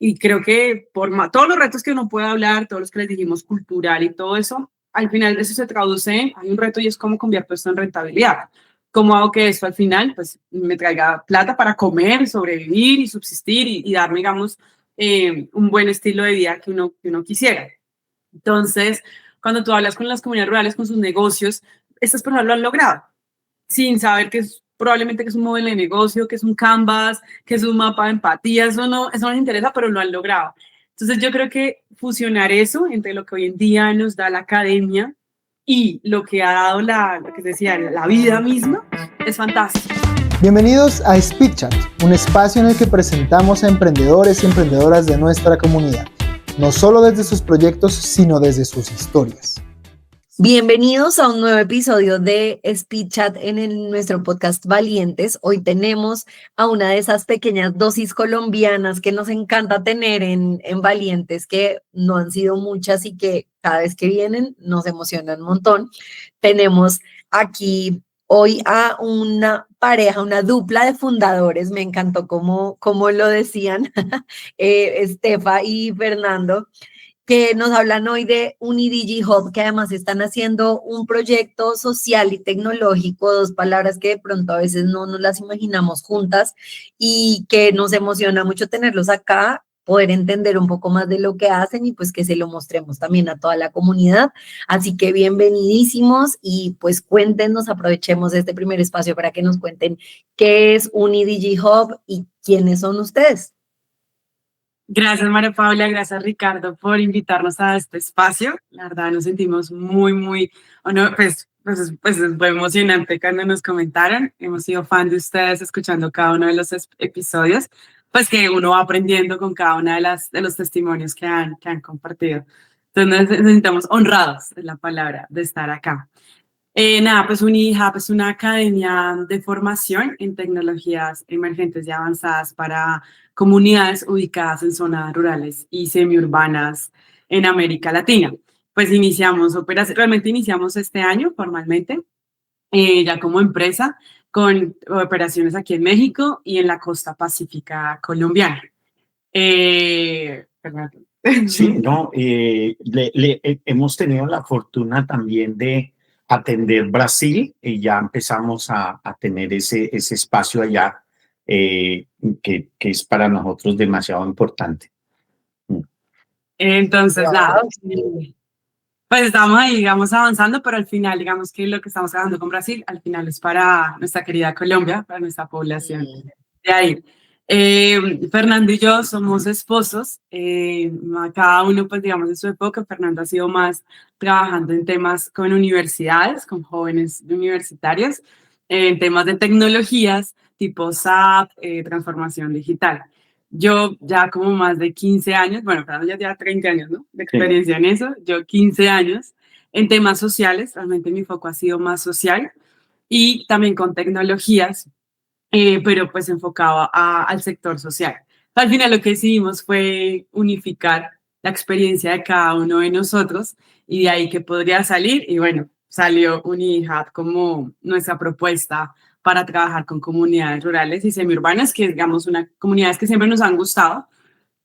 Y creo que todos los retos que uno puede hablar, todos los que les dijimos cultural y todo eso, al final de eso se traduce en, hay un reto y es cómo convierto esto en rentabilidad. ¿Cómo hago que esto al final pues, me traiga plata para comer, sobrevivir y subsistir y darme, digamos, un buen estilo de vida que uno quisiera? Entonces, cuando tú hablas con las comunidades rurales, con sus negocios, estas personas lo han logrado sin saber que es probablemente que es un modelo de negocio, que es un canvas, que es un mapa de empatía, eso no les interesa, pero lo han logrado. Entonces yo creo que fusionar eso entre lo que hoy en día nos da la academia y lo que ha dado lo que decía, la vida misma, es fantástico. Bienvenidos a SpeedChat, un espacio en el que presentamos a emprendedores y emprendedoras de nuestra comunidad, no solo desde sus proyectos, sino desde sus historias. Bienvenidos a un nuevo episodio de SpeedChat en nuestro podcast Valientes. Hoy tenemos a una de esas pequeñas dosis colombianas que nos encanta tener en Valientes, que no han sido muchas y que cada vez que vienen nos emocionan un montón. Tenemos aquí hoy a una pareja, una dupla de fundadores, me encantó cómo lo decían, Estefa y Fernando, que nos hablan hoy de UniDigi Hub, que además están haciendo un proyecto social y tecnológico, dos palabras que de pronto a veces no nos las imaginamos juntas y que nos emociona mucho tenerlos acá, poder entender un poco más de lo que hacen y pues que se lo mostremos también a toda la comunidad. Así que bienvenidísimos y pues cuéntenos, aprovechemos este primer espacio para que nos cuenten qué es UniDigi Hub y quiénes son ustedes. Gracias, María Paula, gracias, Ricardo, por invitarnos a este espacio. La verdad, nos sentimos muy, pues fue emocionante cuando nos comentaron. Hemos sido fan de ustedes escuchando cada uno de los episodios, pues que uno va aprendiendo con cada una de los testimonios que han compartido. Entonces, nos sentimos honrados, es la palabra, de estar acá. Pues UniHub es una academia de formación en tecnologías emergentes y avanzadas para comunidades ubicadas en zonas rurales y semiurbanas en América Latina. Pues realmente iniciamos este año formalmente, ya como empresa, con operaciones aquí en México y en la costa pacífica colombiana. Sí, no, hemos tenido la fortuna también de atender Brasil y ya empezamos a tener ese espacio allá que es para nosotros demasiado importante. Entonces, nada, pues estamos ahí, digamos, avanzando, pero al final, digamos que lo que estamos trabajando con Brasil, al final es para nuestra querida Colombia, para nuestra población de ahí. Fernando y yo somos esposos, cada uno, pues digamos, en su época. Fernando ha sido más trabajando en temas con universidades, con jóvenes universitarios, en temas de tecnologías tipo SAP, transformación digital. Yo ya como más de 15 años, bueno, Fernando ya lleva 30 años, ¿no? De experiencia en eso, yo 15 años en temas sociales, realmente mi foco ha sido más social y también con tecnologías, pero pues enfocado al sector social. Al final lo que decidimos fue unificar la experiencia de cada uno de nosotros y de ahí que podría salir, y bueno, salió UniHub como nuestra propuesta para trabajar con comunidades rurales y semiurbanas, que digamos comunidades que siempre nos han gustado,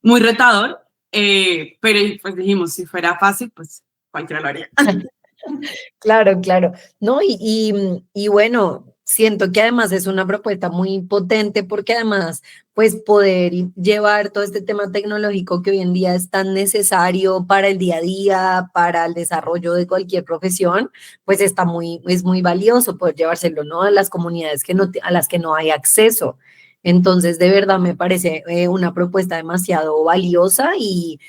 muy retador, pero pues dijimos, si fuera fácil, pues cualquiera lo haría. Claro, no, y bueno, siento que además es una propuesta muy potente porque además, pues poder llevar todo este tema tecnológico que hoy en día es tan necesario para el día a día, para el desarrollo de cualquier profesión, pues es muy valioso poder llevárselo, ¿no? A las comunidades a las que no hay acceso. Entonces, de verdad me parece una propuesta demasiado valiosa y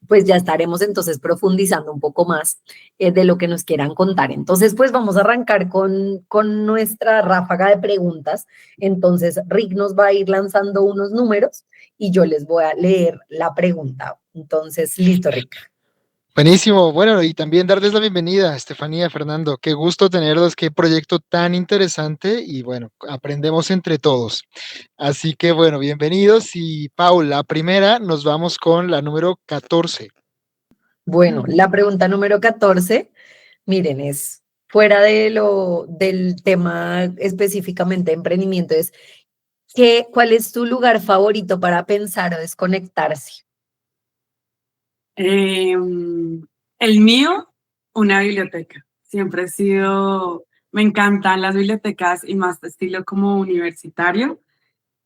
pues ya estaremos entonces profundizando un poco más de lo que nos quieran contar. Entonces, pues vamos a arrancar con nuestra ráfaga de preguntas. Entonces, Rick nos va a ir lanzando unos números y yo les voy a leer la pregunta. Entonces, listo, Rick. Buenísimo, bueno, y también darles la bienvenida, Estefanía, Fernando, qué gusto tenerlos, qué proyecto tan interesante y bueno, aprendemos entre todos. Así que bueno, bienvenidos y Paula, la primera nos vamos con la número 14. Bueno, la pregunta número 14, miren, es fuera del tema específicamente de emprendimiento, es ¿cuál es tu lugar favorito para pensar o desconectarse? El mío, una biblioteca. Siempre he sido, me encantan las bibliotecas y más de estilo como universitario.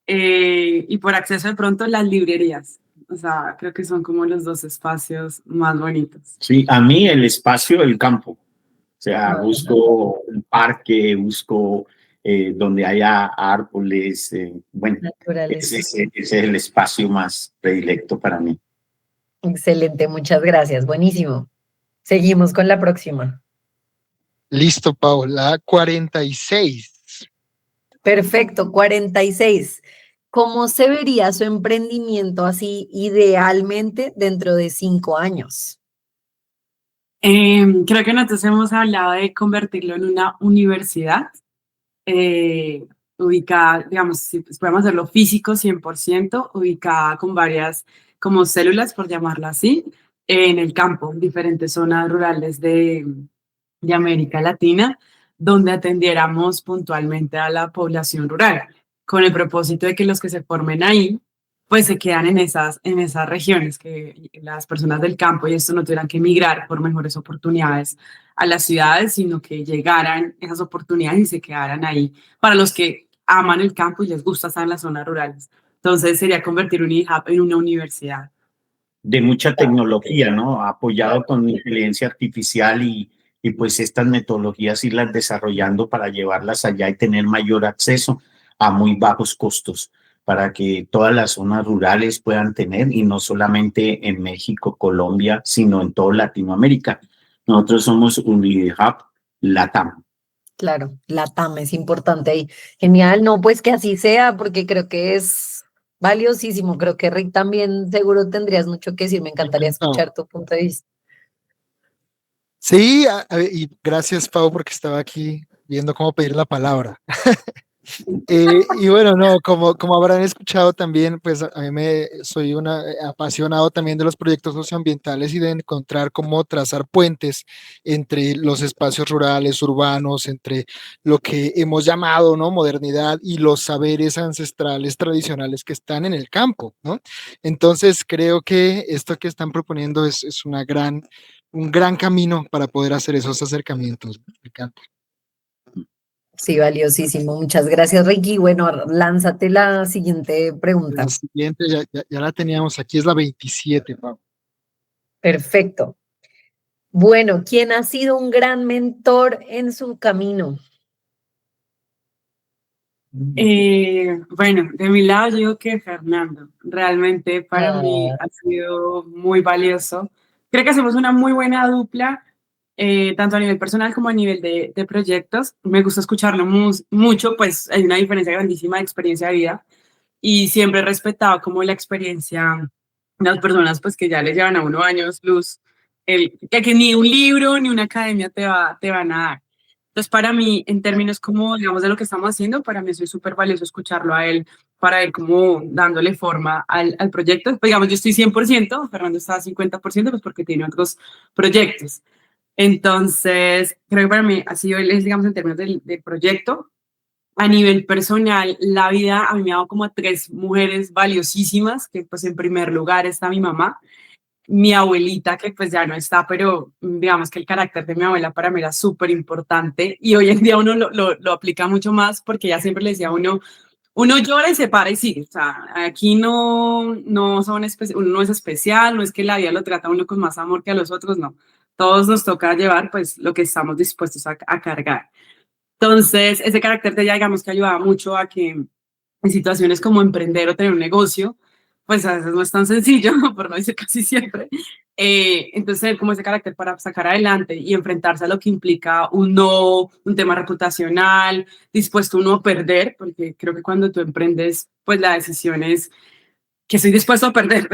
Y por acceso de pronto las librerías. O sea, creo que son como los dos espacios más bonitos. Sí, a mí el espacio del campo. O sea, Ah, busco un parque, busco donde haya árboles. Bueno, naturaleza. ese es el espacio más predilecto para mí. Excelente, muchas gracias. Buenísimo. Seguimos con la próxima. Listo, Pau, la 46. Perfecto, 46. ¿Cómo se vería su emprendimiento así idealmente dentro de 5 años? Creo que nosotros hemos hablado de convertirlo en una universidad eh, ubicada, digamos, si pues, podemos hacerlo físico 100%, ubicada con varias como células, por llamarlo así, en el campo, en diferentes zonas rurales de América Latina, donde atendiéramos puntualmente a la población rural, con el propósito de que los que se formen ahí, pues se quedan en esas regiones, que las personas del campo y esto no tuvieran que emigrar por mejores oportunidades a las ciudades, sino que llegaran esas oportunidades y se quedaran ahí para los que aman el campo y les gusta estar en las zonas rurales. Entonces sería convertir un IHAP en una universidad. De mucha tecnología, ¿no? Apoyado con inteligencia artificial y pues estas metodologías irlas desarrollando para llevarlas allá y tener mayor acceso a muy bajos costos para que todas las zonas rurales puedan tener y no solamente en México, Colombia, sino en toda Latinoamérica. Nosotros somos UniHub LATAM. Claro, la TAM es importante ahí. Genial, no, pues que así sea, porque creo que es valiosísimo. Creo que Rick también seguro tendrías mucho que decir. Me encantaría No. escuchar tu punto de vista. Sí, y gracias, Pau, porque estaba aquí viendo cómo pedir la palabra. Y bueno, no, como habrán escuchado también, pues a mí soy apasionado también de los proyectos socioambientales y de encontrar cómo trazar puentes entre los espacios rurales, urbanos, entre lo que hemos llamado, ¿no? Modernidad y los saberes ancestrales tradicionales que están en el campo, ¿no? Entonces creo que esto que están proponiendo es un gran camino para poder hacer esos acercamientos. Me encanta. Sí, valiosísimo. Muchas gracias, Ricky. Bueno, lánzate la siguiente La pregunta. siguiente ya la teníamos aquí, es la 27, Pau. Perfecto. Bueno, ¿quién ha sido un gran mentor en su camino? Bueno, de mi lado yo digo que Fernando, realmente para mí Ah, ha sido muy valioso. Creo que hacemos una muy buena dupla, tanto a nivel personal como a nivel de proyectos. Me gusta escucharlo mucho, pues hay una diferencia grandísima de experiencia de vida y siempre he respetado como la experiencia de las personas pues que ya le llevan a uno años luz, que ni un libro ni una academia te van a dar. Entonces, para mí, en términos como, digamos, de lo que estamos haciendo, para mí es súper valioso escucharlo a él, para ir como dándole forma al proyecto. Pues, digamos, yo estoy 100%, Fernando está a 50%, pues porque tiene otros proyectos. Entonces, creo que para mí ha sido, él es, digamos, en términos del proyecto. A nivel personal, la vida a mí me ha dado como a tres mujeres valiosísimas, que pues en primer lugar está mi mamá, mi abuelita, que pues ya no está, pero digamos que el carácter de mi abuela para mí era súper importante y hoy en día uno lo aplica mucho más porque ella siempre le decía a uno, uno llora y se para y sigue, o sea, aquí no son uno no es especial, no es que la vida lo trata a uno con más amor que a los otros, no, todos nos toca llevar pues lo que estamos dispuestos a cargar. Entonces, ese carácter de ella, digamos que ayudaba mucho a que en situaciones como emprender o tener un negocio, pues a veces no es tan sencillo, por no decir casi siempre. Entonces, tener como ese carácter para sacar adelante y enfrentarse a lo que implica un no, un tema reputacional, dispuesto uno a perder, porque creo que cuando tú emprendes, pues la decisión es que estoy dispuesto a perder.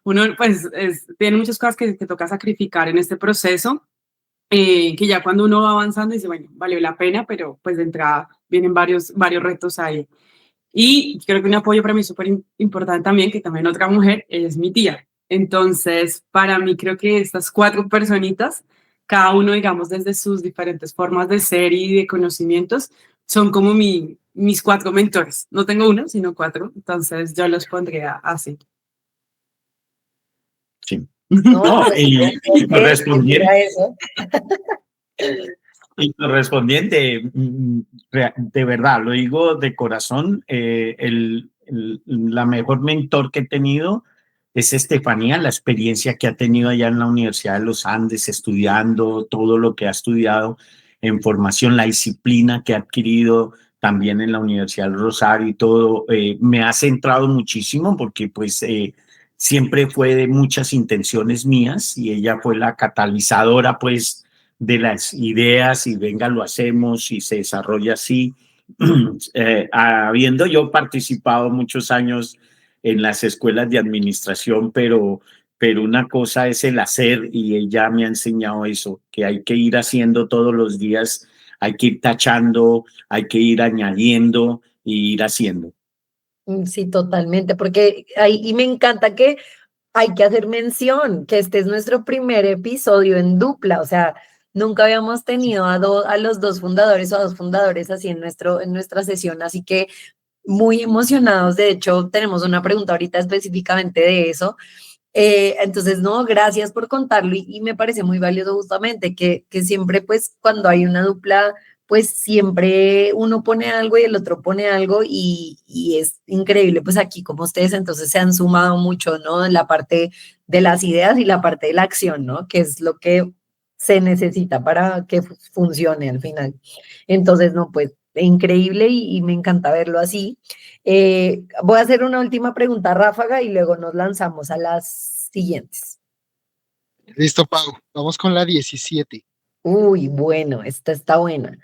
Uno, pues, tiene muchas cosas que toca sacrificar en este proceso, que ya cuando uno va avanzando dice, bueno, valió la pena, pero pues de entrada vienen varios retos ahí. Y creo que un apoyo para mí súper importante también, que también otra mujer, es mi tía. Entonces, para mí creo que estas cuatro personitas, cada uno, digamos, desde sus diferentes formas de ser y de conocimientos, son como mis cuatro mentores. No tengo uno, sino cuatro. Entonces, yo los pondría así. Sí. No, pues, y correspondiente, mira eso. y correspondiente, de verdad, lo digo de corazón, la mejor mentor que he tenido es Estefanía, la experiencia que ha tenido allá en la Universidad de los Andes, estudiando todo lo que ha estudiado en formación, la disciplina que ha adquirido también en la Universidad del Rosario y todo, me ha centrado muchísimo porque pues siempre fue de muchas intenciones mías y ella fue la catalizadora pues de las ideas y venga, lo hacemos y se desarrolla así. Habiendo yo participado muchos años en las escuelas de administración, pero una cosa es el hacer y ella me ha enseñado eso, que hay que ir haciendo todos los días, hay que ir tachando, hay que ir añadiendo y ir haciendo. Sí, totalmente, porque ahí, y me encanta que hay que hacer mención que este es nuestro primer episodio en dupla, o sea, nunca habíamos tenido a los dos fundadores o a dos fundadores así en nuestra sesión, así que muy emocionados. De hecho, tenemos una pregunta ahorita específicamente de eso. Entonces, no, gracias por contarlo y me parece muy valioso justamente que siempre, pues, cuando hay una dupla, pues siempre uno pone algo y el otro pone algo y es increíble, pues aquí como ustedes entonces se han sumado mucho, ¿no? En la parte de las ideas y la parte de la acción, ¿no? Que es lo que se necesita para que funcione al final. Entonces, no, pues increíble y me encanta verlo así. Voy a hacer una última pregunta ráfaga y luego nos lanzamos a las siguientes. Listo, Pau. Vamos con la 17. Uy, bueno, esta está buena.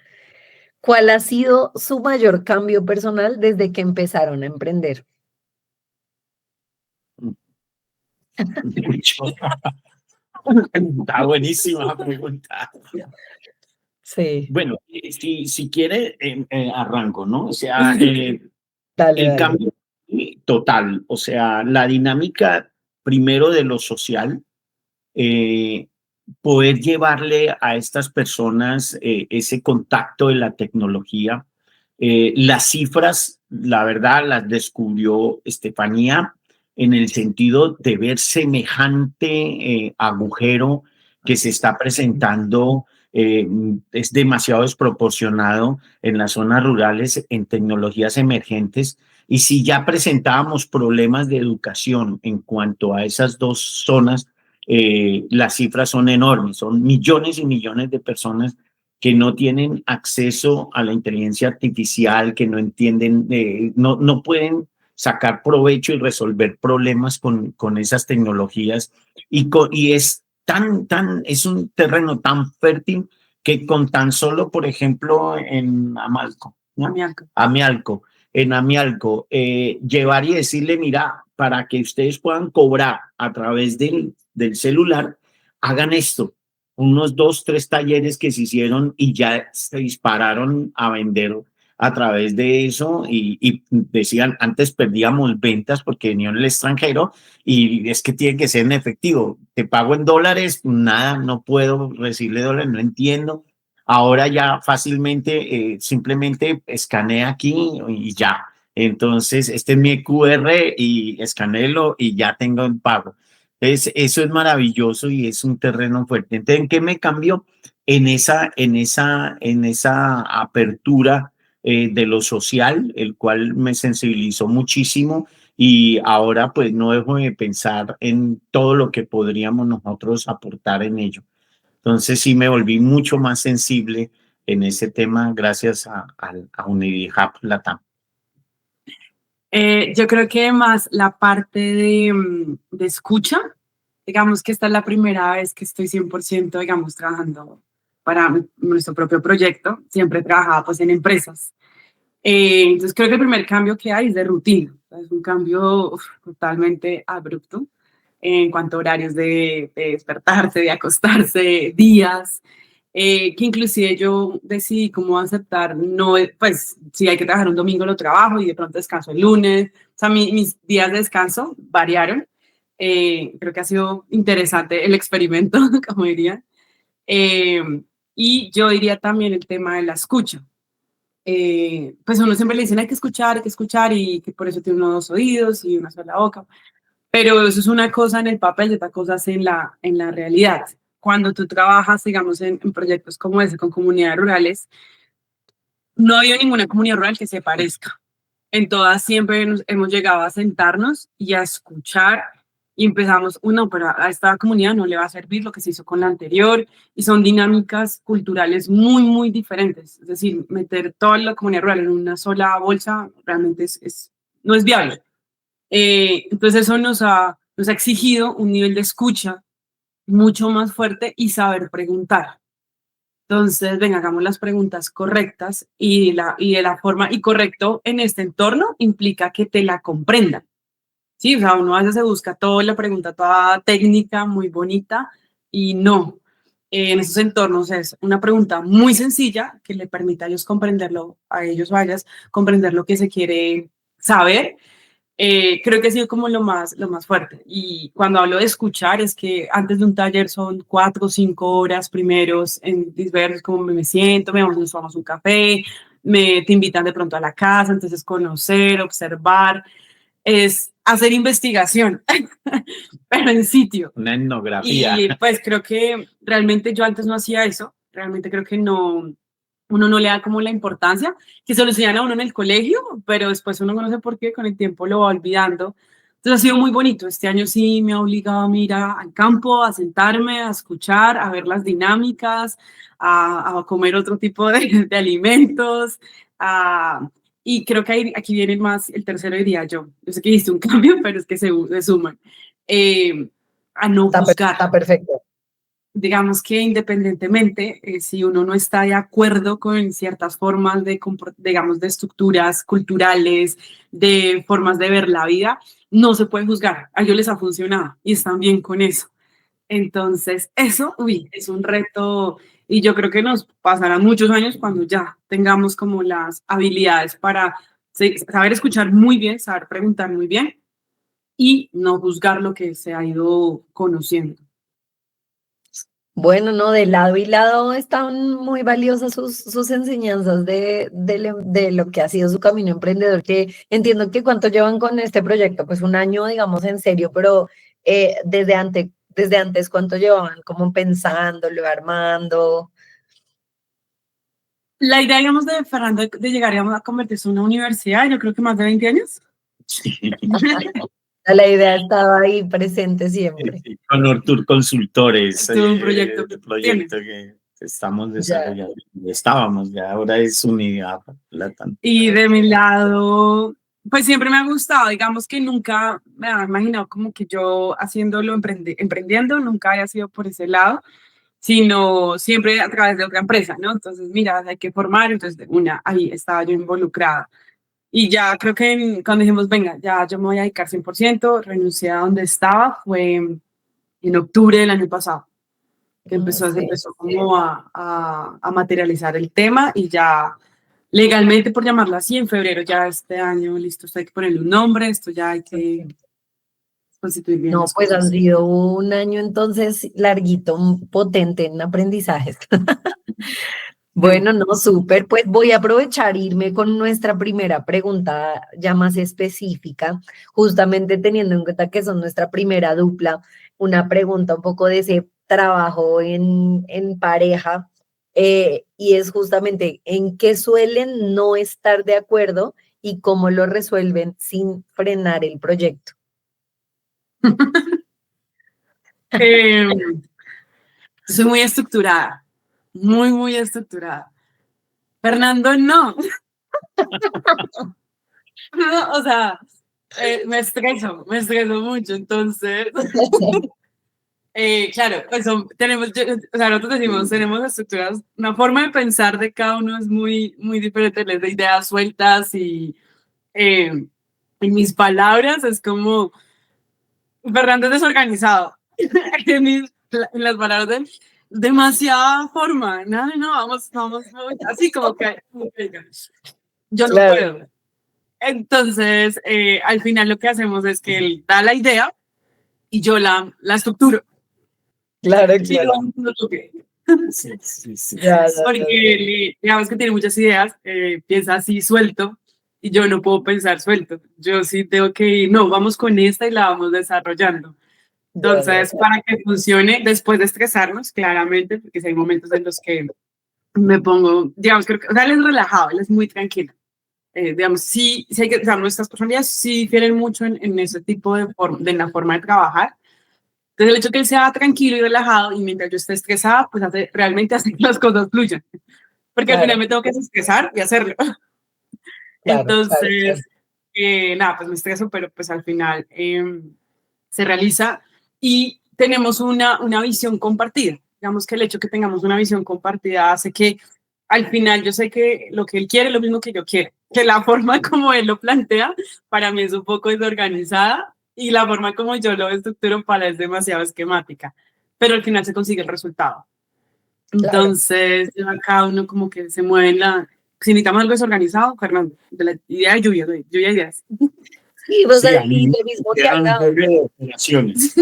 ¿Cuál ha sido su mayor cambio personal desde que empezaron a emprender? Mucho. Está buenísima la pregunta. Sí, Bueno, si quiere, arranco, ¿no? O sea, dale, el dale. cambio total, o sea, la dinámica primero de lo social, eh, poder llevarle a estas personas ese contacto de la tecnología. Las cifras, la verdad, las descubrió Estefanía en el sentido de ver semejante agujero que se está presentando. Es demasiado desproporcionado en las zonas rurales en tecnologías emergentes. Y si ya presentábamos problemas de educación en cuanto a esas dos zonas, las cifras son enormes, son millones y millones de personas que no tienen acceso a la inteligencia artificial, que no entienden, no pueden sacar provecho y resolver problemas con esas tecnologías. Y es es un terreno tan fértil que con tan solo, por ejemplo, en Amalco, ¿no? En Amialco, llevar y decirle, mira, para que ustedes puedan cobrar a través del celular, hagan esto. Unos 2, 3 talleres que se hicieron y ya se dispararon a vender a través de eso y decían, antes perdíamos ventas porque venían el extranjero y es que tiene que ser en efectivo. Te pago en dólares, nada, no puedo recibirle dólares, no entiendo. Ahora ya fácilmente, simplemente escanea aquí y ya. Entonces, este es mi QR y escanelo y ya tengo el pago. Eso es maravilloso y es un terreno fuerte. Entonces, ¿en qué me cambió? En esa apertura de lo social, el cual me sensibilizó muchísimo y ahora pues no dejo de pensar en todo lo que podríamos nosotros aportar en ello. Entonces sí me volví mucho más sensible en ese tema gracias a UniHub Latam. Yo creo que más la parte de escucha, digamos que esta es la primera vez que estoy 100%, digamos, trabajando para nuestro propio proyecto. Siempre trabajaba pues en empresas. Entonces creo que el primer cambio que hay es de rutina. Es un cambio totalmente abrupto en cuanto a horarios de despertarse, de acostarse, días, que inclusive yo decidí cómo aceptar, no, pues si hay que trabajar un domingo lo trabajo y de pronto descanso el lunes, o sea, mis días de descanso variaron. Creo que ha sido interesante el experimento, como diría. Eh, y yo diría también el tema de la escucha. Pues uno siempre le dicen hay que escuchar y que por eso tiene uno dos oídos y una sola boca. Pero eso es una cosa en el papel y otra cosa es en la realidad. Cuando tú trabajas, digamos, en proyectos como ese, con comunidades rurales, no ha habido ninguna comunidad rural que se parezca. En todas siempre hemos llegado a sentarnos y a escuchar y empezamos, no, pero a esta comunidad no le va a servir lo que se hizo con la anterior y son dinámicas culturales muy, muy diferentes. Es decir, meter toda la comunidad rural en una sola bolsa realmente no es viable. Entonces eso nos ha exigido un nivel de escucha mucho más fuerte y saber preguntar. Entonces, venga, hagamos las preguntas correctas y de la forma, y correcto en este entorno implica que te la comprendan. Sí, o sea, uno a veces se busca toda la pregunta, toda técnica, muy bonita, y no. En esos entornos es una pregunta muy sencilla que le permita a ellos comprenderlo, a ellos o a ellas, comprender lo que se quiere saber. Creo que ha sido como lo más fuerte. Y cuando hablo de escuchar, es que antes de un taller son 4 o 5 horas primeros en diversos, como me siento, nos tomamos un café, te invitan de pronto a la casa, entonces conocer, observar, es hacer investigación, pero en sitio. Una etnografía. Y pues creo que realmente yo antes no hacía eso, realmente creo que no, uno no le da como la importancia que se lo enseñan a uno en el colegio, pero después uno no sé por qué con el tiempo lo va olvidando. Entonces ha sido muy bonito. Este año sí me ha obligado a ir al campo, a sentarme, a escuchar, a ver las dinámicas, a comer otro tipo de alimentos. Y creo que aquí viene más el tercero, diría yo. Yo sé que hiciste un cambio, pero es que se suman. A no juzgar. Está perfecto. Digamos que independientemente, si uno no está de acuerdo con ciertas formas digamos, de estructuras culturales, de formas de ver la vida, no se puede juzgar. A ellos les ha funcionado y están bien con eso. Entonces, eso, es un reto y yo creo que nos pasarán muchos años cuando ya tengamos como las habilidades para saber escuchar muy bien, saber preguntar muy bien y no juzgar lo que se ha ido conociendo. Bueno, no, de lado y lado están muy valiosas sus enseñanzas de lo que ha sido su camino emprendedor, que entiendo que cuánto llevan con este proyecto, pues un año, digamos, en serio, pero desde antes, ¿cuánto llevaban como pensándolo, armando? La idea, digamos, de Fernando de llegar a convertirse en una universidad, yo creo que más de 20 años. Sí. La idea estaba ahí presente siempre. Con Ortur Consultores, Es un proyecto el proyecto que estamos desarrollando. Estábamos, ya ahora es Unidad Plata. Y de mi lado, pues siempre me ha gustado, digamos que nunca me había imaginado como que yo haciéndolo, emprendiendo, nunca haya sido por ese lado, sino siempre a través de otra empresa, ¿no? Entonces, mira, hay que formar, entonces ahí estaba yo involucrada. Y ya creo que cuando dijimos, venga, ya yo me voy a dedicar 100%, renuncié a donde estaba, fue en octubre del año pasado, que se empezó como a materializar el tema y ya legalmente, por llamarlo así, en febrero ya este año, listo, esto hay que ponerle un nombre, esto ya hay que constituir bien. No, las pues cosas. ha sido un año entonces larguito, potente en aprendizajes. Bueno, no, súper. Pues voy a aprovechar irme con nuestra primera pregunta ya más específica, justamente teniendo en cuenta que son nuestra primera dupla, una pregunta un poco de ese trabajo en pareja, y es justamente en qué suelen no estar de acuerdo y cómo lo resuelven sin frenar el proyecto. Soy muy estructurada, muy, muy estructurada. Fernando, no. No, o sea, me estreso mucho, entonces, claro, pues o sea, nosotros decimos, tenemos estructuras, una forma de pensar de cada uno es muy, muy diferente, les de ideas sueltas y en mis palabras es como, Fernando es desorganizado, en las palabras de él, demasiada forma, no, vamos, así como que yo no Claro. puedo. Entonces, al final lo que hacemos es que él da la idea y yo la estructuro. Claro, Y claro. Sí. Ya. Porque digamos que tiene muchas ideas, piensa así suelto y yo no puedo pensar suelto. Yo sí tengo que, no, vamos con esta y la vamos desarrollando. Entonces, para que funcione, después de estresarnos, claramente, porque si hay momentos en los que me pongo, digamos, creo que, o sea, él es relajado, él es muy tranquilo. Digamos, sí hay que, o sea, nuestras personalidades sí difieren mucho en ese tipo de la forma de trabajar. Entonces, el hecho que él sea tranquilo y relajado y mientras yo esté estresada, pues realmente hace que las cosas fluyan. Porque al final me tengo que estresar y hacerlo. Entonces, nada, pues me estreso, pero pues al final se realiza y tenemos una visión compartida. Digamos que el hecho que tengamos una visión compartida hace que al final yo sé que lo que él quiere es lo mismo que yo quiero, que la forma como él lo plantea para mí es un poco desorganizada y la forma como yo lo estructuro para él es demasiado esquemática, pero al final se consigue el resultado. Entonces, cada uno como que se mueve en la... Si necesitamos algo desorganizado, Fernando, de la idea de lluvia de ideas. Sí, o sea, Sí, a mí lo mismo que eran hablábamos. de operaciones.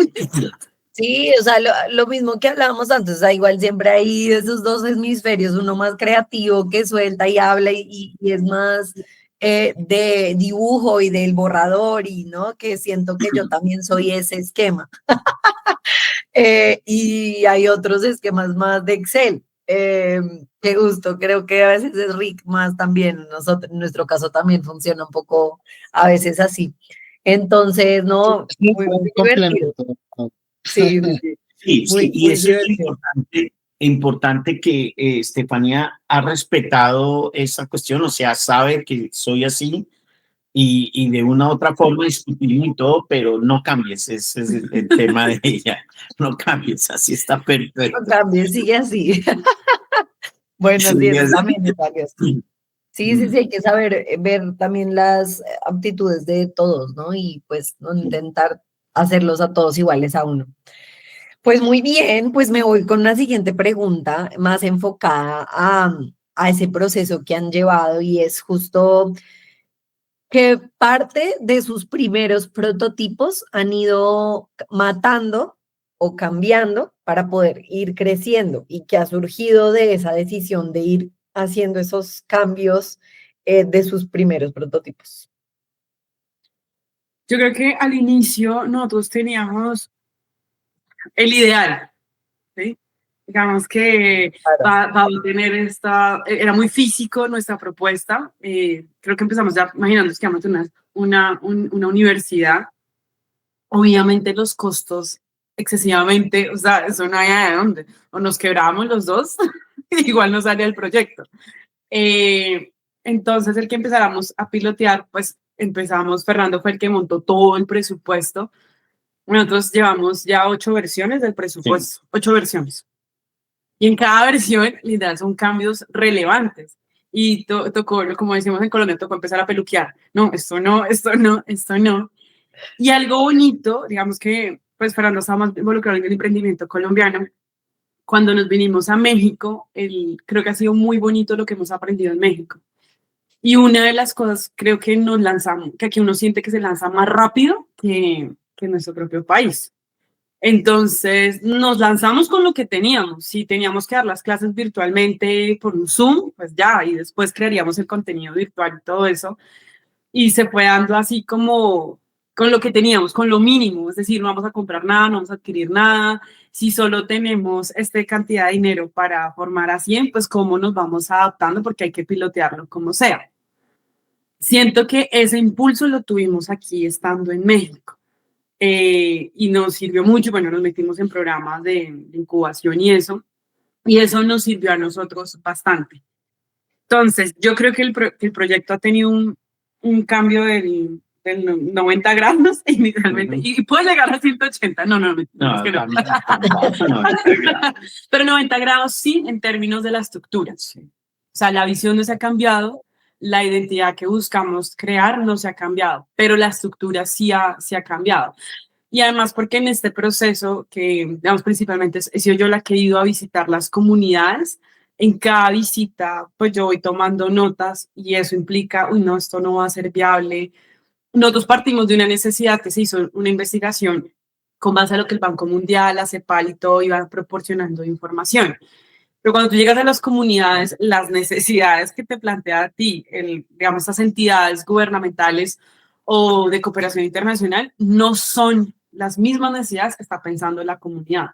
Sí, o sea, lo mismo que hablábamos antes, o sea, igual siempre hay esos dos hemisferios, uno más creativo que suelta y habla y es más de dibujo y del borrador y, ¿no? Que siento que yo también soy ese esquema. Y hay otros esquemas más de Excel. Qué gusto, creo que a veces es Rick más también, nosotros, en nuestro caso también funciona un poco a veces así. Entonces, no, Sí, muy, un muy divertido. complemento. Sí, sí, sí, Sí, sí, muy, y muy eso es divertido. importante que Estefanía ha respetado esa cuestión, o sea, sabe que soy así y de una u otra forma discutimos y todo, pero no cambies, ese es el tema de ella, no cambies, así está No perfecto. cambie, sigue así. Bueno, sí, Sigue eso así. también es valioso. Sí, sí, sí, hay que saber ver también las aptitudes de todos, ¿no? Y pues no intentar hacerlos a todos iguales a uno. Pues muy bien, pues me voy con una siguiente pregunta más enfocada a ese proceso que han llevado y es justo qué parte de sus primeros prototipos han ido matando o cambiando para poder ir creciendo y que ha surgido de esa decisión de ir haciendo esos cambios de sus primeros prototipos. Yo creo que al inicio nosotros teníamos el ideal, ¿sí? Digamos que Claro. va a tener era muy físico nuestra propuesta. Creo que empezamos ya imaginándonos que vamos a tener una universidad. Obviamente los costos excesivamente, o sea, eso no hay de dónde. O nos quebrábamos los dos, igual no salía el proyecto. Eh, entonces, el que empezáramos a pilotear, pues empezamos, Fernando fue el que montó todo el presupuesto. Nosotros llevamos ya 8 versiones del presupuesto, 8 versiones. Y en cada versión, literal, son cambios relevantes. Y tocó, como decimos en Colombia, tocó empezar a peluquear. No, esto no, esto no, esto no. Y algo bonito, digamos que, pues Fernando estaba más involucrado en el emprendimiento colombiano. Cuando nos vinimos a México, creo que ha sido muy bonito lo que hemos aprendido en México. Y una de las cosas, creo que nos lanzamos, que aquí uno siente que se lanza más rápido que en nuestro propio país. Entonces nos lanzamos con lo que teníamos. Si teníamos que dar las clases virtualmente por un Zoom, pues ya, y después crearíamos el contenido virtual y todo eso. Y se fue dando así como con lo que teníamos, con lo mínimo. Es decir, no vamos a comprar nada, no vamos a adquirir nada. Si solo tenemos esta cantidad de dinero para formar a 100, pues cómo nos vamos adaptando porque hay que pilotearlo como sea. Siento que ese impulso lo tuvimos aquí estando en México. Y nos sirvió mucho, bueno, nos metimos en programas de incubación y eso nos sirvió a nosotros bastante. Entonces, yo creo que el proyecto ha tenido un cambio del 90 grados inicialmente, y puede llegar a 180, no, es que no. Pero 90 grados sí en términos de la estructura. Sí. O sea, la visión no se ha cambiado, la identidad que buscamos crear no se ha cambiado, pero la estructura sí ha cambiado. Y además porque en este proceso, que digamos principalmente he sido yo la que he ido a visitar las comunidades, en cada visita pues yo voy tomando notas y eso implica, uy no, esto no va a ser viable. Nosotros partimos de una necesidad que se hizo una investigación con base a lo que el Banco Mundial, la CEPAL y todo iba proporcionando información. Pero cuando tú llegas a las comunidades, las necesidades que te plantea a ti, digamos, esas entidades gubernamentales o de cooperación internacional, no son las mismas necesidades que está pensando la comunidad.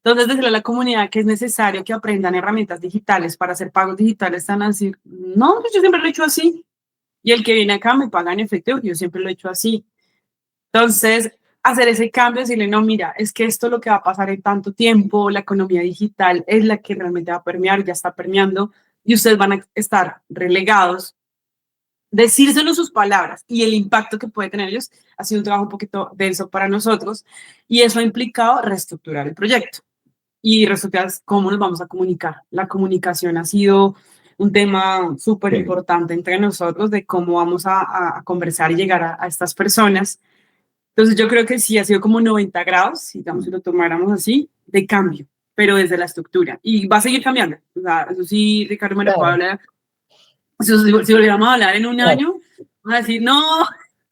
Entonces, decirle a la comunidad que es necesario que aprendan herramientas digitales para hacer pagos digitales, están a decir, no, pues yo siempre lo he hecho así. Y el que viene acá me paga en efectivo, yo siempre lo he hecho así. Entonces, hacer ese cambio, decirle, no, mira, es que esto es lo que va a pasar en tanto tiempo, la economía digital es la que realmente va a permear, ya está permeando, y ustedes van a estar relegados. Decírselo sus palabras y el impacto que puede tener ellos ha sido un trabajo un poquito denso para nosotros, y eso ha implicado reestructurar el proyecto y reestructurar cómo nos vamos a comunicar. La comunicación ha sido un tema súper importante entre nosotros de cómo vamos a conversar y llegar a estas personas. Entonces yo creo que sí ha sido como 90 grados, digamos, si lo tomáramos así, de cambio, pero desde la estructura. Y va a seguir cambiando. O sea, eso sí, Ricardo me lo puede hablar. Si volviéramos a hablar en un año, vamos a decir, no,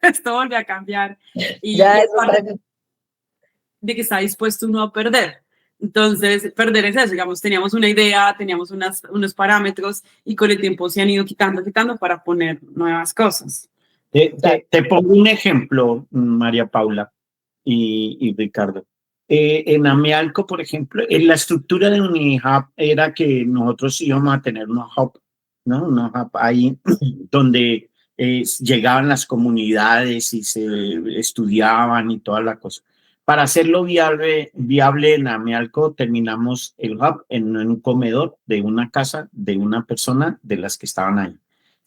esto volvió a cambiar. Y Ya, de que está dispuesto uno a perder. Entonces, perder es eso, digamos, teníamos una idea, teníamos unos parámetros y con el tiempo se han ido quitando para poner nuevas cosas. Te pongo un ejemplo, María Paula y Ricardo. En Amealco, por ejemplo, en la estructura de Unihub era que nosotros íbamos a tener una hub, ¿no? Una hub ahí donde llegaban las comunidades y se estudiaban y toda la cosa. Para hacerlo viable en Amealco, terminamos el hub en un comedor de una casa de una persona de las que estaban ahí.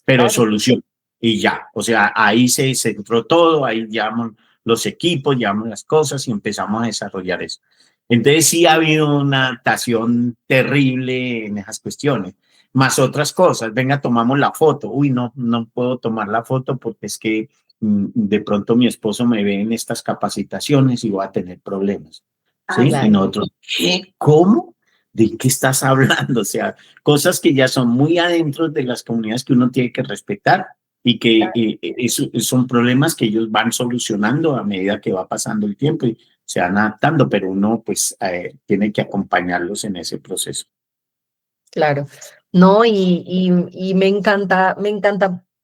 Pero solución. Y ya, o sea, ahí se centró todo, ahí llevamos los equipos, llevamos las cosas y empezamos a desarrollar eso. Entonces sí ha habido una adaptación terrible en esas cuestiones, más otras cosas. Venga, tomamos la foto. Uy, no puedo tomar la foto porque es que de pronto mi esposo me ve en estas capacitaciones y voy a tener problemas. ¿Sí? Claro. Y nosotros, ¿qué? ¿Cómo? ¿De qué estás hablando? O sea, cosas que ya son muy adentro de las comunidades que uno tiene que respetar y que son problemas que ellos van solucionando a medida que va pasando el tiempo y se van adaptando, pero uno pues tiene que acompañarlos en ese proceso. Claro, no, y me encanta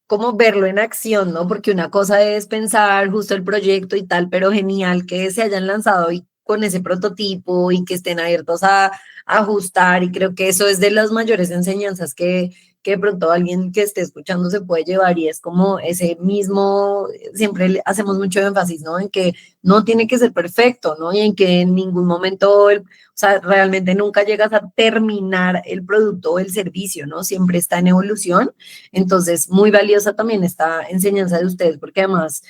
cómo verlo en acción, ¿no? Porque una cosa es pensar justo el proyecto y tal, pero genial que se hayan lanzado y con ese prototipo y que estén abiertos a ajustar, y creo que eso es de las mayores enseñanzas que de pronto alguien que esté escuchando se puede llevar, y es como ese mismo, siempre hacemos mucho énfasis, ¿no? En que no tiene que ser perfecto, ¿no? Y en que en ningún momento, o sea, realmente nunca llegas a terminar el producto o el servicio, ¿no? Siempre está en evolución. Entonces, muy valiosa también esta enseñanza de ustedes, porque además,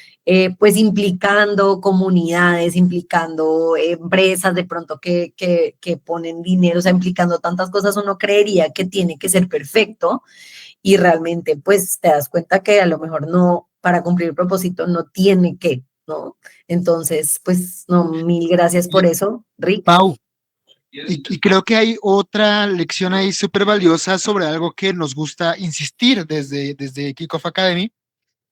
pues implicando comunidades, implicando empresas de pronto que ponen dinero, o sea, implicando tantas cosas, uno creería que tiene que ser perfecto y realmente pues te das cuenta que a lo mejor no, para cumplir el propósito no tiene que, ¿no? Entonces, pues no, mil gracias por eso, Rick. Pau, y creo que hay otra lección ahí súper valiosa sobre algo que nos gusta insistir desde Kickoff Academy,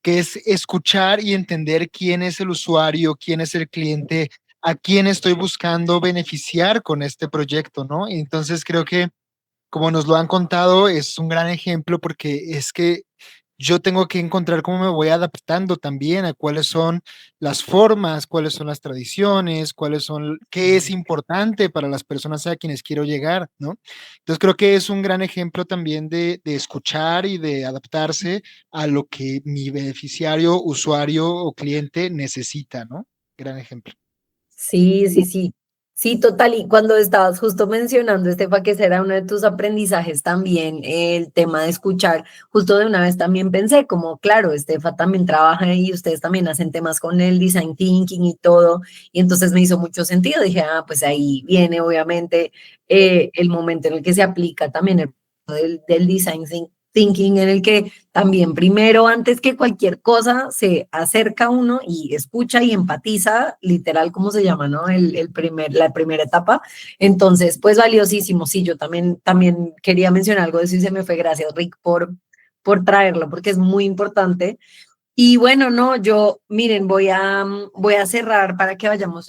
que es escuchar y entender quién es el usuario, quién es el cliente, a quién estoy buscando beneficiar con este proyecto, ¿no? Y entonces creo que, como nos lo han contado, es un gran ejemplo, porque es que yo tengo que encontrar cómo me voy adaptando también a cuáles son las formas, cuáles son las tradiciones, qué es importante para las personas a quienes quiero llegar, ¿no? Entonces creo que es un gran ejemplo también de escuchar y de adaptarse a lo que mi beneficiario, usuario o cliente necesita, ¿no? Gran ejemplo. Sí, sí, sí. Sí, total. Y cuando estabas justo mencionando, Estefa, que ese era uno de tus aprendizajes también, el tema de escuchar, justo de una vez también pensé, como, claro, Estefa también trabaja y ustedes también hacen temas con el design thinking y todo, y entonces me hizo mucho sentido. Dije, pues ahí viene obviamente el momento en el que se aplica también el del design thinking, en el que también primero, antes que cualquier cosa, se acerca a uno y escucha y empatiza, literal, como se llama, ¿no? La primera etapa. Entonces, pues valiosísimo. Sí, yo también quería mencionar algo de eso y se me fue. Gracias, Rick, por traerlo, porque es muy importante. Y bueno, no, yo, miren, voy a cerrar para que vayamos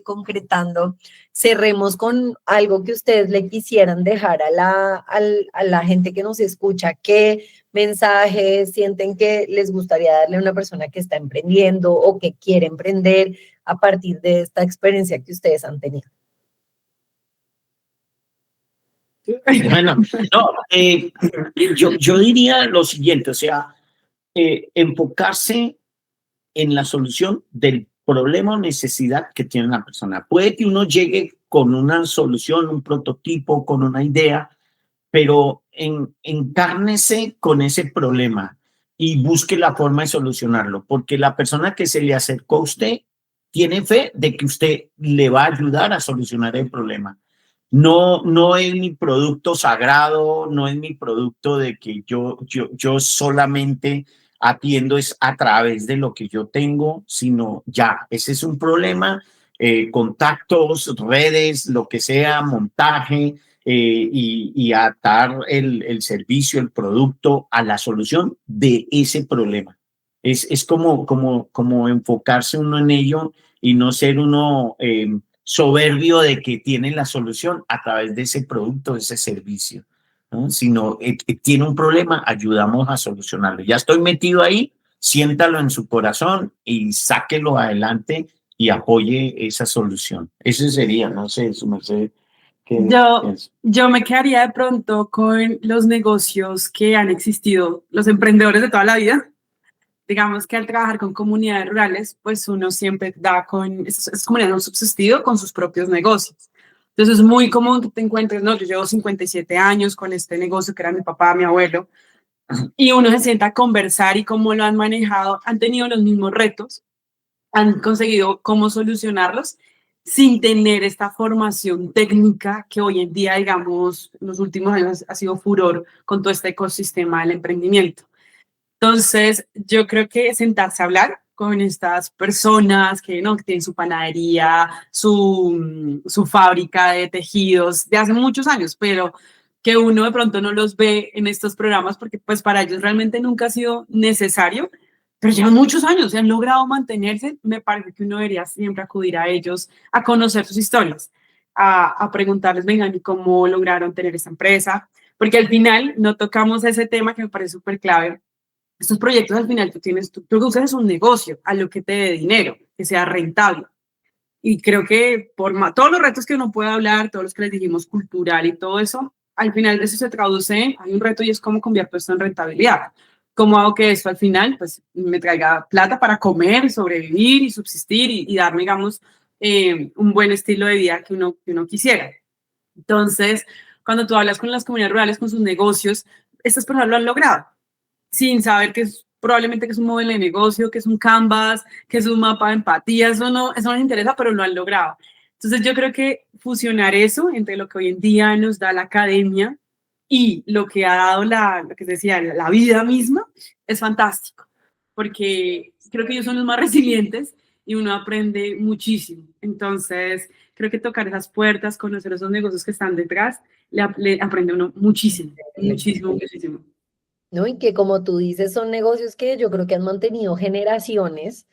concretando. Cerremos con algo que ustedes le quisieran dejar a la gente que nos escucha. ¿Qué mensajes sienten que les gustaría darle a una persona que está emprendiendo o que quiere emprender a partir de esta experiencia que ustedes han tenido? Bueno, no, yo diría lo siguiente, o sea, enfocarse en la solución del problema o necesidad que tiene la persona. Puede que uno llegue con una solución, un prototipo, con una idea, pero encárnese con ese problema y busque la forma de solucionarlo, porque la persona que se le acercó a usted tiene fe de que usted le va a ayudar a solucionar el problema. No, no es mi producto sagrado, no es mi producto de que yo solamente atiendo es a través de lo que yo tengo, sino ya, ese es un problema, contactos, redes, lo que sea, montaje, y atar el servicio, el producto a la solución de ese problema. Es como enfocarse uno en ello y no ser uno soberbio de que tiene la solución a través de ese producto, de ese servicio, ¿no? Sino tiene un problema, ayudamos a solucionarlo. Ya estoy metido ahí, siéntalo en su corazón y sáquelo adelante y apoye esa solución. Ese sería, no sé, su merced. Yo me quedaría de pronto con los negocios que han existido, los emprendedores de toda la vida. Digamos que al trabajar con comunidades rurales, pues uno siempre da con esas comunidades han subsistido con sus propios negocios. Entonces es muy común que te encuentres, no, yo llevo 57 años con este negocio que era mi papá, mi abuelo, y uno se sienta a conversar y cómo lo han manejado, han tenido los mismos retos, han conseguido cómo solucionarlos sin tener esta formación técnica que hoy en día, digamos, en los últimos años ha sido furor con todo este ecosistema del emprendimiento. Entonces, yo creo que sentarse a hablar con estas personas que, ¿no?, que tienen su panadería, su fábrica de tejidos de hace muchos años, pero que uno de pronto no los ve en estos programas porque pues para ellos realmente nunca ha sido necesario, pero llevan muchos años y han logrado mantenerse. Me parece que uno debería siempre acudir a ellos, a conocer sus historias, a preguntarles, vengan, ¿y cómo lograron tener esta empresa? Porque al final no tocamos ese tema que me parece súper clave. Estos proyectos al final tú usas un negocio a lo que te dé dinero, que sea rentable. Y creo que todos los retos que uno puede hablar, todos los que les dijimos, cultural y todo eso, al final de eso se traduce en, hay un reto y es cómo convierto esto en rentabilidad. ¿Cómo hago que esto al final pues me traiga plata para comer, sobrevivir y subsistir y darme, digamos, un buen estilo de vida que uno quisiera? Entonces, cuando tú hablas con las comunidades rurales, con sus negocios, estas personas lo han logrado sin saber que es probablemente que es un modelo de negocio, que es un canvas, que es un mapa de empatía, eso no les interesa, pero lo han logrado. Entonces yo creo que fusionar eso entre lo que hoy en día nos da la academia y lo que ha dado lo que decía, la vida misma, es fantástico, porque creo que ellos son los más resilientes y uno aprende muchísimo. Entonces, creo que tocar esas puertas, conocer esos negocios que están detrás, le aprende uno muchísimo, muchísimo, muchísimo. ¿No? Y que como tú dices, son negocios que yo creo que han mantenido generaciones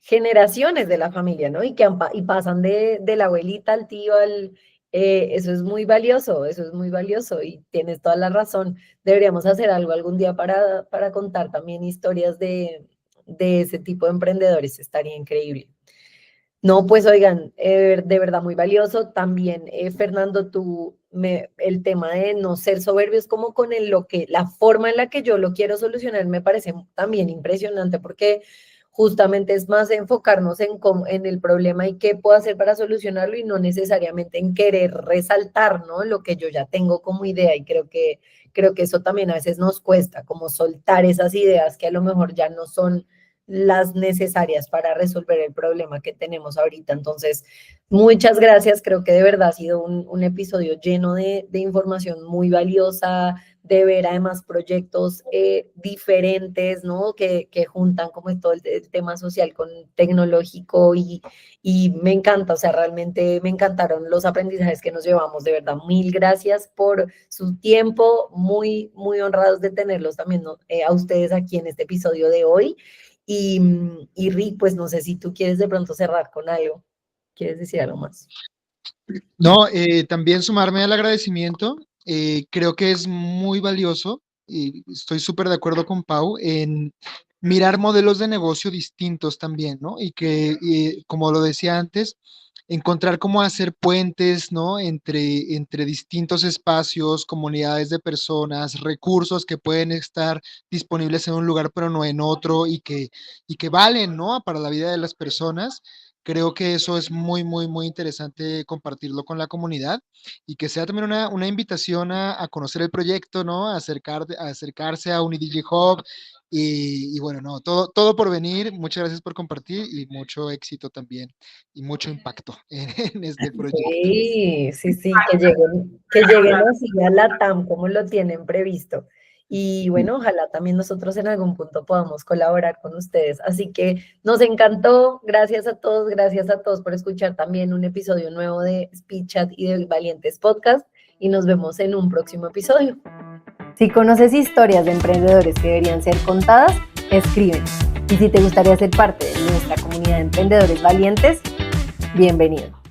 de la familia, ¿no? Y que y pasan de la abuelita al tío, eso es muy valioso, eso es muy valioso y tienes toda la razón. Deberíamos hacer algo algún día para contar también historias de ese tipo de emprendedores, estaría increíble. No, pues oigan, de verdad muy valioso. También, Fernando, el tema de no ser soberbios como con la forma en la que yo lo quiero solucionar me parece también impresionante porque justamente es más enfocarnos en el problema y qué puedo hacer para solucionarlo y no necesariamente en querer resaltar, ¿no?, lo que yo ya tengo como idea y creo que eso también a veces nos cuesta, como soltar esas ideas que a lo mejor ya no son las necesarias para resolver el problema que tenemos ahorita. Entonces, muchas gracias. Creo que de verdad ha sido un episodio lleno de información muy valiosa, de ver además proyectos diferentes, ¿no? Que juntan como todo el tema social con tecnológico y me encanta, o sea, realmente me encantaron los aprendizajes que nos llevamos, de verdad, mil gracias por su tiempo, muy, muy honrados de tenerlos también, ¿no? A ustedes aquí en este episodio de hoy. Y Rick, pues no sé si tú quieres de pronto cerrar con algo, ¿quieres decir algo más? No, también sumarme al agradecimiento. Creo que es muy valioso y estoy súper de acuerdo con Pau en mirar modelos de negocio distintos también, ¿no? Y que, como lo decía antes, encontrar cómo hacer puentes, ¿no? Entre distintos espacios, comunidades de personas, recursos que pueden estar disponibles en un lugar pero no en otro y que valen, ¿no? Para la vida de las personas. Creo que eso es muy, muy, muy interesante compartirlo con la comunidad y que sea también una invitación a conocer el proyecto, ¿no? A acercarse a UniDigi Hub y bueno, no, todo por venir. Muchas gracias por compartir y mucho éxito también y mucho impacto en este proyecto. Sí, que lleguen así a la TAM como lo tienen previsto. Y bueno, ojalá también nosotros en algún punto podamos colaborar con ustedes. Así que nos encantó. Gracias a todos por escuchar también un episodio nuevo de Speed Chat y de Valientes Podcast. Y nos vemos en un próximo episodio. Si conoces historias de emprendedores que deberían ser contadas, escríbenos. Y si te gustaría ser parte de nuestra comunidad de emprendedores valientes, bienvenido.